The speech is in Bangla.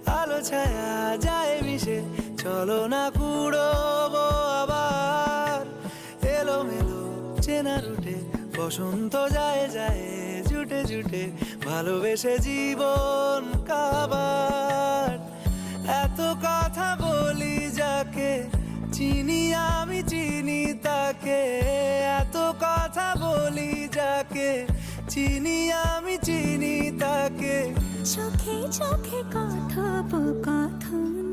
আলো ছায়া যায় মিশে, চলো না কুড়োবো আবার এলোমেলো চেনা রুটে। বসন্ত যায় যায় জুটে জুটে, ভালোবেসে জীবন কাবার। এত কথা বলি যাকে চিনি আমি চিনি তাকে, এত কথা বলি যাকে চিনি আমি চিনি তাকে। চোখে চোখে কথোপকথন